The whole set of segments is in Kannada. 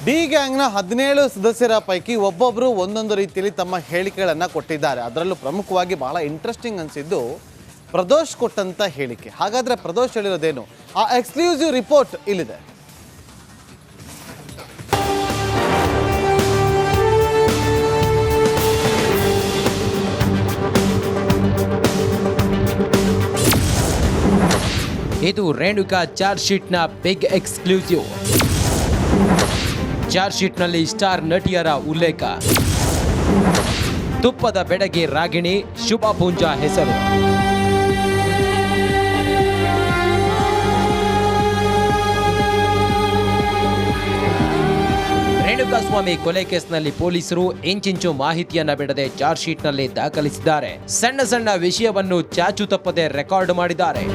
ಡಿ ಗ್ಯಾಂಗ್ನ 17 ಸದಸ್ಯರ ಪೈಕಿ ಒಬ್ಬೊಬ್ಬರು ಒಂದೊಂದು ರೀತಿಯಲ್ಲಿ ತಮ್ಮ ಹೇಳಿಕೆಗಳನ್ನು ಕೊಟ್ಟಿದ್ದಾರೆ. ಅದರಲ್ಲೂ ಪ್ರಮುಖವಾಗಿ ಬಹಳ ಇಂಟ್ರೆಸ್ಟಿಂಗ್ ಅನಿಸಿದ್ದು ಪ್ರದೋಷ್ ಕೊಟ್ಟಂತ ಹೇಳಿಕೆ. ಹಾಗಾದ್ರೆ ಪ್ರದೋಷ್ ಹೇಳಿರೋದೇನು? ಆ ಎಕ್ಸ್ಕ್ಲೂಸಿವ್ ರಿಪೋರ್ಟ್ ಇಲ್ಲಿದೆ. ಇದು ರೇಣುಕಾ ಚಾರ್ಜ್ ಶೀಟ್ನ ಬಿಗ್ ಎಕ್ಸ್ಕ್ಲೂಸಿವ್. ಚಾರ್ಜ್ ಶೀಟ್ನಲ್ಲಿ ಸ್ಟಾರ್ ನಟಿಯರ ಉಲ್ಲೇಖ. ತುಪ್ಪದ ಬೆಡಗಿ ರಾಗಿಣಿ, ಶುಭಾ ಪೂಂಜಾ ಹೆಸರು. ರೇಣುಕಾಸ್ವಾಮಿ ಕೊಲೆ ಕೇಸ್ನಲ್ಲಿ ಪೊಲೀಸರು ಇಂಚಿಂಚು ಮಾಹಿತಿಯನ್ನ ಬಿಡದೆ ಚಾರ್ಜ್ ಶೀಟ್ನಲ್ಲಿ ದಾಖಲಿಸಿದ್ದಾರೆ. ಸಣ್ಣ ಸಣ್ಣ ವಿಷಯವನ್ನು ಚಾಚು ತಪ್ಪದೆ ರೆಕಾರ್ಡ್ ಮಾಡಿದ್ದಾರೆ.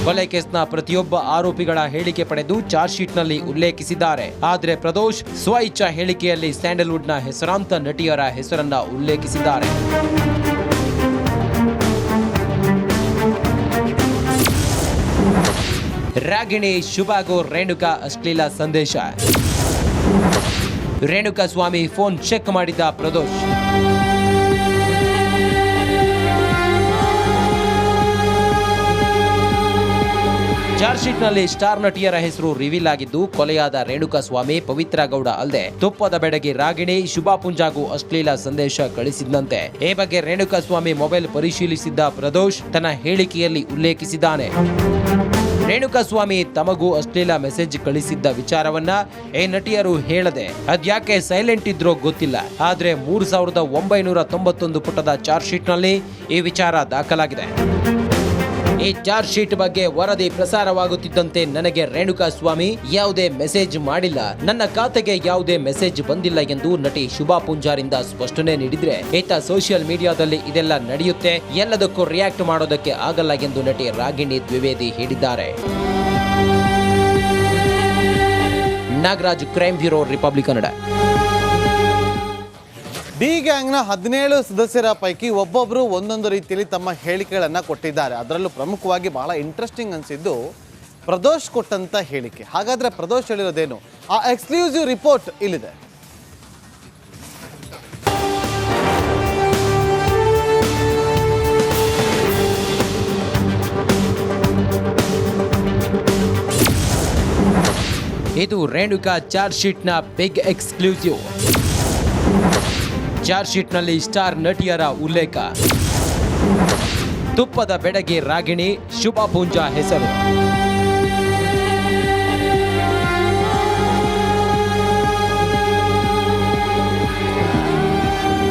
ಕೊಲೆ ಕೇಸ್ನ ಪ್ರತಿಯೊಬ್ಬ ಆರೋಪಿಗಳ ಹೇಳಿಕೆ ಪಡೆದು ಚಾರ್ಜ್ ಶೀಟ್ನಲ್ಲಿ ಉಲ್ಲೇಖಿಸಿದ್ದಾರೆ. ಆದರೆ ಪ್ರದೋಷ್ ಸ್ವಇಚ್ಛಾ ಹೇಳಿಕೆಯಲ್ಲಿ ಸ್ಯಾಂಡಲ್ವುಡ್ನ ಹೆಸರಾಂತ ನಟಿಯರ ಹೆಸರನ್ನ ಉಲ್ಲೇಖಿಸಿದ್ದಾರೆ. ರಾಗಿಣಿ, ಶುಭಾಗೂ ರೇಣುಕಾ ಅಶ್ಲೀಲ ಸಂದೇಶ. ರೇಣುಕಾಸ್ವಾಮಿ ಫೋನ್ ಚೆಕ್ ಮಾಡಿದ ಪ್ರದೋಷ್. ಚಾರ್ಜ್ ಶೀಟ್ನಲ್ಲಿ ಸ್ಟಾರ್ ನಟಿಯರ ಹೆಸರು ರಿವೀಲ್ ಆಗಿದ್ದು, ಕೊಲೆಯಾದ ರೇಣುಕಾಸ್ವಾಮಿ, ಪವಿತ್ರ ಗೌಡ ಅಲ್ಲದೆ ತುಪ್ಪದ ಬೆಡಗಿ ರಾಗಿಣಿ, ಶುಭಾ ಪೂಂಜಾಗೂ ಅಶ್ಲೀಲ ಸಂದೇಶ ಕಳಿಸಿದಂತೆ. ಈ ಬಗ್ಗೆ ರೇಣುಕಾಸ್ವಾಮಿ ಮೊಬೈಲ್ ಪರಿಶೀಲಿಸಿದ್ದ ಪ್ರದೋಷ್ ತನ್ನ ಹೇಳಿಕೆಯಲ್ಲಿ ಉಲ್ಲೇಖಿಸಿದ್ದಾನೆ. ರೇಣುಕಾಸ್ವಾಮಿ ತಮಗೂ ಅಶ್ಲೀಲ ಮೆಸೇಜ್ ಕಳಿಸಿದ್ದ ವಿಚಾರವನ್ನ ಈ ನಟಿಯರು ಹೇಳದೆ ಅದ್ಯಾಕೆ ಸೈಲೆಂಟ್ ಇದ್ರೋ ಗೊತ್ತಿಲ್ಲ. ಆದ್ರೆ 3991 ಪುಟದ ಚಾರ್ಜ್ ಶೀಟ್ನಲ್ಲಿ ಈ ವಿಚಾರ ದಾಖಲಾಗಿದೆ. ಈ ಚಾರ್ಜ್ ಶೀಟ್ ಬಗ್ಗೆ ವರದಿ ಪ್ರಸಾರವಾಗುತ್ತಿದ್ದಂತೆ ನನಗೆ ರೇಣುಕಾಸ್ವಾಮಿ ಯಾವುದೇ ಮೆಸೇಜ್ ಮಾಡಿಲ್ಲ, ನನ್ನ ಖಾತೆಗೆ ಯಾವುದೇ ಮೆಸೇಜ್ ಬಂದಿಲ್ಲ ಎಂದು ನಟಿ ಶುಭಾ ಪೂಂಜಾರಿಂದ ಸ್ಪಷ್ಟನೆ ನೀಡಿದ್ರೆ, ಈತ ಸೋಷಿಯಲ್ ಮೀಡಿಯಾದಲ್ಲಿ ಇದೆಲ್ಲ ನಡೆಯುತ್ತೆ, ಎಲ್ಲದಕ್ಕೂ ರಿಯಾಕ್ಟ್ ಮಾಡೋದಕ್ಕೆ ಆಗಲ್ಲ ಎಂದು ನಟಿ ರಾಗಿಣಿ ದ್ವಿವೇದಿ ಹೇಳಿದ್ದಾರೆ. Nagaraj, crime bureau, Republic Kannada. D ಗ್ಯಾಂಗ್ನ 17 ಸದಸ್ಯರ ಪೈಕಿ ಒಬ್ಬೊಬ್ಬರು ಒಂದೊಂದು ರೀತಿಯಲ್ಲಿ ತಮ್ಮ ಹೇಳಿಕೆಗಳನ್ನು ಕೊಟ್ಟಿದ್ದಾರೆ. ಅದರಲ್ಲೂ ಪ್ರಮುಖವಾಗಿ ಬಹಳ ಇಂಟ್ರೆಸ್ಟಿಂಗ್ ಅನಿಸಿದ್ದು ಪ್ರದೋಷ್ ಕೊಟ್ಟಂತ ಹೇಳಿಕೆ. ಹಾಗಾದ್ರೆ ಪ್ರದೋಷ್ ಹೇಳಿರೋದೇನು? ಆ ಎಕ್ಸ್ಕ್ಲೂಸಿವ್ ರಿಪೋರ್ಟ್ ಇಲ್ಲಿದೆ. ಇದು ರೇಣುಕಾ ಚಾರ್ಜ್ ಶೀಟ್ನ ಬಿಗ್ ಎಕ್ಸ್ಕ್ಲೂಸಿವ್. ಚಾರ್ಜ್ ಶೀಟ್ನಲ್ಲಿ ಸ್ಟಾರ್ ನಟಿಯರ ಉಲ್ಲೇಖ. ತುಪ್ಪದ ಬೆಡಗಿ ರಾಗಿಣಿ, ಶುಭಾ ಪೂಂಜಾ ಹೆಸರು.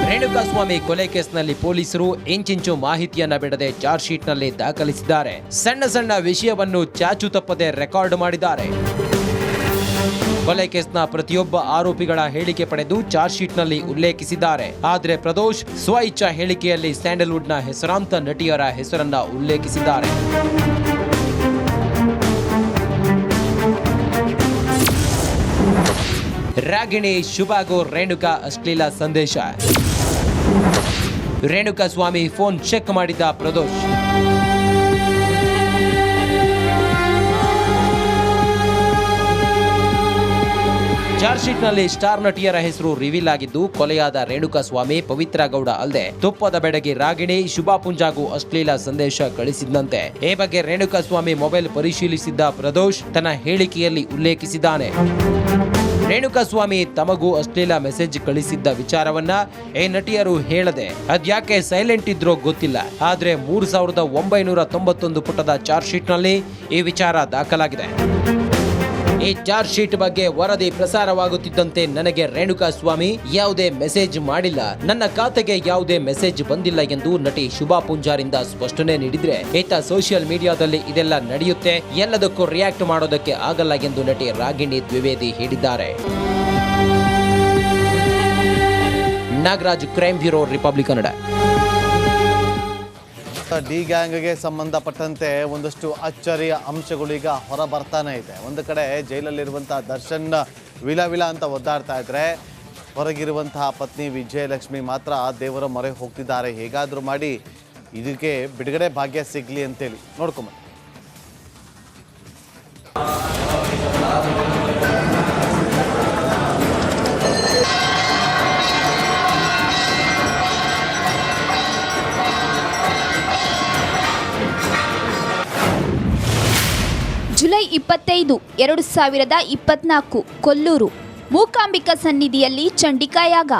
ರೇಣುಕಾಸ್ವಾಮಿ ಕೊಲೆ ಕೇಸ್ನಲ್ಲಿ ಪೊಲೀಸರು ಇಂಚಿಂಚು ಮಾಹಿತಿಯನ್ನ ಬಿಡದೆ ಚಾರ್ಜ್ ಶೀಟ್ನಲ್ಲಿ ದಾಖಲಿಸಿದ್ದಾರೆ. ಸಣ್ಣ ಸಣ್ಣ ವಿಷಯವನ್ನು ಚಾಚು ತಪ್ಪದೆ ರೆಕಾರ್ಡ್ ಮಾಡಿದ್ದಾರೆ. ಕೊಲೆ ಕೇಸ್ನ ಪ್ರತಿಯೊಬ್ಬ ಆರೋಪಿಗಳ ಹೇಳಿಕೆ ಪಡೆದು ಚಾರ್ಜ್ ಶೀಟ್ನಲ್ಲಿ ಉಲ್ಲೇಖಿಸಿದ್ದಾರೆ. ಆದರೆ ಪ್ರದೋಷ್ ಸ್ವಇಚ್ಛಾ ಹೇಳಿಕೆಯಲ್ಲಿ ಸ್ಯಾಂಡಲ್ವುಡ್ನ ಹೆಸರಾಂತ ನಟಿಯರ ಹೆಸರನ್ನ ಉಲ್ಲೇಖಿಸಿದ್ದಾರೆ. ರಾಗಿಣಿ, ಶುಭಾಗೂ ರೇಣುಕಾ ಅಶ್ಲೀಲ ಸಂದೇಶ. ರೇಣುಕಾಸ್ವಾಮಿ ಫೋನ್ ಚೆಕ್ ಮಾಡಿದ ಪ್ರದೋಷ್. ಚಾರ್ಜ್ ಶೀಟ್ನಲ್ಲಿ ಸ್ಟಾರ್ ನಟಿಯರ ಹೆಸರು ರಿವೀಲ್ ಆಗಿದ್ದು, ಕೊಲೆಯಾದ ರೇಣುಕಾಸ್ವಾಮಿ, ಪವಿತ್ರ ಗೌಡ ಅಲ್ಲದೆ ತುಪ್ಪದ ಬೆಡಗಿ ರಾಗಿಣಿ, ಶುಭಾ ಪೂಂಜಾಗೂ ಅಶ್ಲೀಲ ಸಂದೇಶ ಕಳಿಸಿದಂತೆ. ಈ ಬಗ್ಗೆ ರೇಣುಕಾಸ್ವಾಮಿ ಮೊಬೈಲ್ ಪರಿಶೀಲಿಸಿದ್ದ ಪ್ರದೋಷ್ ತನ್ನ ಹೇಳಿಕೆಯಲ್ಲಿ ಉಲ್ಲೇಖಿಸಿದ್ದಾನೆ. ರೇಣುಕಾಸ್ವಾಮಿ ತಮಗೂ ಅಶ್ಲೀಲ ಮೆಸೇಜ್ ಕಳಿಸಿದ್ದ ವಿಚಾರವನ್ನ ಈ ನಟಿಯರು ಹೇಳದೆ ಅದ್ಯಾಕೆ ಸೈಲೆಂಟ್ ಇದ್ರೋ ಗೊತ್ತಿಲ್ಲ. ಆದ್ರೆ 3991 ಪುಟದ ಚಾರ್ಜ್ ಶೀಟ್ನಲ್ಲಿ ಈ ವಿಚಾರ ದಾಖಲಾಗಿದೆ. ಈ ಚಾರ್ಜ್ ಶೀಟ್ ಬಗ್ಗೆ ವರದಿ ಪ್ರಸಾರವಾಗುತ್ತಿದ್ದಂತೆ ನನಗೆ ರೇಣುಕಾಸ್ವಾಮಿ ಯಾವುದೇ ಮೆಸೇಜ್ ಮಾಡಿಲ್ಲ, ನನ್ನ ಖಾತೆಗೆ ಯಾವುದೇ ಮೆಸೇಜ್ ಬಂದಿಲ್ಲ ಎಂದು ನಟಿ ಶುಭಾ ಪೂಂಜಾರಿಂದ ಸ್ಪಷ್ಟನೆ ನೀಡಿದ್ರೆ, ಈತ ಸೋಷಿಯಲ್ ಮೀಡಿಯಾದಲ್ಲಿ ಇದೆಲ್ಲ ನಡೆಯುತ್ತೆ, ಎಲ್ಲದಕ್ಕೂ ರಿಯಾಕ್ಟ್ ಮಾಡೋದಕ್ಕೆ ಆಗಲ್ಲ ಎಂದು ನಟಿ ರಾಗಿಣಿ ದ್ವಿವೇದಿ ಹೇಳಿದ್ದಾರೆ. Nagaraj, crime bureau, Republic Kannada. D ಗ್ಯಾಂಗ್ಗೆ ಸಂಬಂಧಪಟ್ಟಂತೆ ಒಂದಷ್ಟು ಅಚ್ಚರಿಯ ಅಂಶಗಳು ಈಗ ಹೊರ ಬರ್ತಾನೆ ಇದೆ. ಒಂದು ಕಡೆ ಜೈಲಲ್ಲಿರುವಂತಹ ದರ್ಶನ್ ವಿಲ ಅಂತ ಒದ್ದಾಡ್ತಾ ಇದ್ರೆ, ಹೊರಗಿರುವಂತಹ ಪತ್ನಿ ವಿಜಯಲಕ್ಷ್ಮಿ ಮಾತ್ರ ದೇವರ ಮೊರೆ ಹೋಗ್ತಿದ್ದಾರೆ. ಹೇಗಾದರೂ ಮಾಡಿ ಇದಕ್ಕೆ ಬಿಡುಗಡೆ ಭಾಗ್ಯ ಸಿಗಲಿ ಅಂತೇಳಿ ನೋಡ್ಕೊಂಬ. ಸೆಪ್ಟೆಂಬರ್ 25, 2024 ಕೊಲ್ಲೂರು ಮೂಕಾಂಬಿಕಾ ಸನ್ನಿಧಿಯಲ್ಲಿ ಚಂಡಿಕಾಯಾಗ.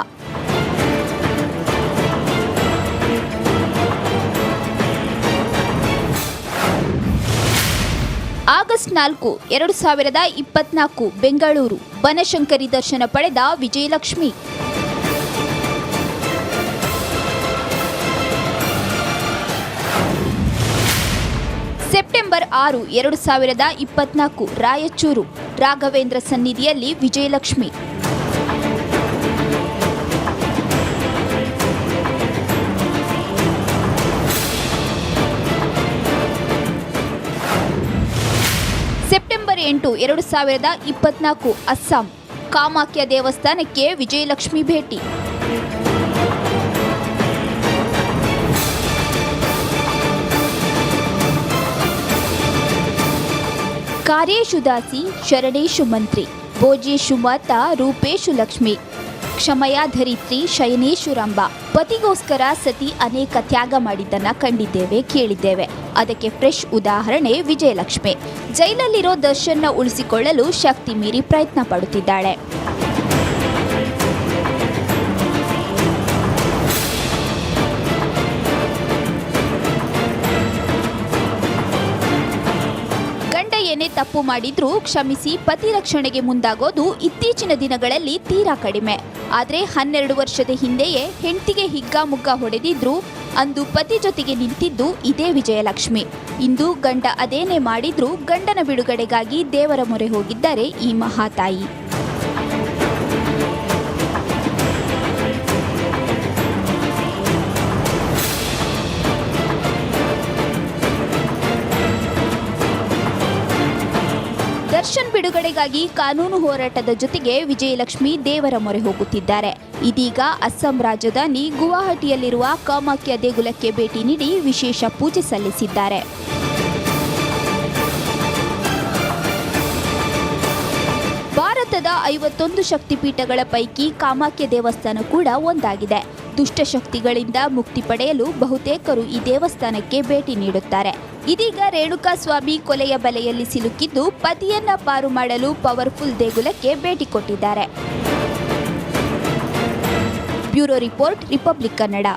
ಆಗಸ್ಟ್ 4, 2024 ಬೆಂಗಳೂರು ಬನಶಂಕರಿ ದರ್ಶನ ಪಡೆದ ವಿಜಯಲಕ್ಷ್ಮಿ. ಸೆಪ್ಟೆಂಬರ್ 6, 2024 ರಾಯಚೂರು ರಾಘವೇಂದ್ರ ಸನ್ನಿಧಿಯಲ್ಲಿ ವಿಜಯಲಕ್ಷ್ಮಿ. ಸೆಪ್ಟೆಂಬರ್ 8, 2024 ಅಸ್ಸಾಂ ಕಾಮಾಖ್ಯ ದೇವಸ್ಥಾನಕ್ಕೆ ವಿಜಯಲಕ್ಷ್ಮಿ ಭೇಟಿ. ಕಾರ್ಯೇಷು ದಾಸಿ ಶರಣೇಶು ಮಂತ್ರಿ ಭೋಜೇಶು ಮಾತಾ ರೂಪೇಶು ಲಕ್ಷ್ಮಿ ಕ್ಷಮಯಾ ಧರಿತ್ರಿ ಶಯನೇಶು ರಂಭ. ಪತಿಗೋಸ್ಕರ ಸತಿ ಅನೇಕ ತ್ಯಾಗ ಮಾಡಿದ್ದನ್ನ ಕಂಡಿದ್ದೇವೆ, ಕೇಳಿದ್ದೇವೆ. ಅದಕ್ಕೆ ಫ್ರೆಶ್ ಉದಾಹರಣೆ ವಿಜಯಲಕ್ಷ್ಮಿ. ಜೈಲಲ್ಲಿರೋ ದರ್ಶನ್ನ ಉಳಿಸಿಕೊಳ್ಳಲು ಶಕ್ತಿ ಮೀರಿ ಪ್ರಯತ್ನ ಪಡುತ್ತಿದ್ದಾಳೆ. ಏನೇ ತಪ್ಪು ಮಾಡಿದ್ರೂ ಕ್ಷಮಿಸಿ ಪತಿ ರಕ್ಷಣೆಗೆ ಮುಂದಾಗೋದು ಇತ್ತೀಚಿನ ದಿನಗಳಲ್ಲಿ ತೀರಾ ಕಡಿಮೆ. ಆದರೆ 12 ವರ್ಷದ ಹಿಂದೆಯೇ ಹೆಂಡತಿಗೆ ಹಿಗ್ಗಾಮುಗ್ಗಾ ಹೊಡೆದಿದ್ರು. ಅಂದು ಪತಿ ಜೊತೆಗೆ ನಿಂತಿದ್ದು ಇದೇ ವಿಜಯಲಕ್ಷ್ಮಿ. ಇಂದು ಗಂಡ ಅದೇನೇ ಮಾಡಿದ್ರೂ ಗಂಡನ ಬಿಡುಗಡೆಗಾಗಿ ದೇವರ ಮೊರೆ ಹೋಗಿದ್ದಾರೆ ಈ ಮಹಾತಾಯಿ. ದರ್ಶನ್ ಬಿಡುಗಡೆಗಾಗಿ ಕಾನೂನು ಹೋರಾಟದ ಜೊತೆಗೆ ವಿಜಯಲಕ್ಷ್ಮಿ ದೇವರ ಮೊರೆ ಹೋಗುತ್ತಿದ್ದಾರೆ. ಇದೀಗ ಅಸ್ಸಾಂ ರಾಜಧಾನಿ ಗುವಾಹಟಿಯಲ್ಲಿರುವ ಕಾಮಾಖ್ಯ ದೇಗುಲಕ್ಕೆ ಭೇಟಿ ನೀಡಿ ವಿಶೇಷ ಪೂಜೆ ಸಲ್ಲಿಸಿದ್ದಾರೆ. ಭಾರತದ 51 ಶಕ್ತಿಪೀಠಗಳ ಪೈಕಿ ಕಾಮಾಖ್ಯ ದೇವಸ್ಥಾನ ಕೂಡ ಒಂದಾಗಿದೆ. ದುಷ್ಟಶಕ್ತಿಗಳಿಂದ ಮುಕ್ತಿ ಪಡೆಯಲು ಬಹುತೇಕರು ಈ ದೇವಸ್ಥಾನಕ್ಕೆ ಭೇಟಿ ನೀಡುತ್ತಾರೆ. ಇದೀಗ ರೇಣುಕಾಸ್ವಾಮಿ ಕೊಲೆಯ ಬಲೆಯಲ್ಲಿ ಸಿಲುಕಿದ್ದು ಪತಿಯನ್ನ ಪಾರು ಮಾಡಲು ಪವರ್ಫುಲ್ ದೇಗುಲಕ್ಕೆ ಭೇಟಿ ಕೊಟ್ಟಿದ್ದಾರೆ. Bureau report, republic Kannada.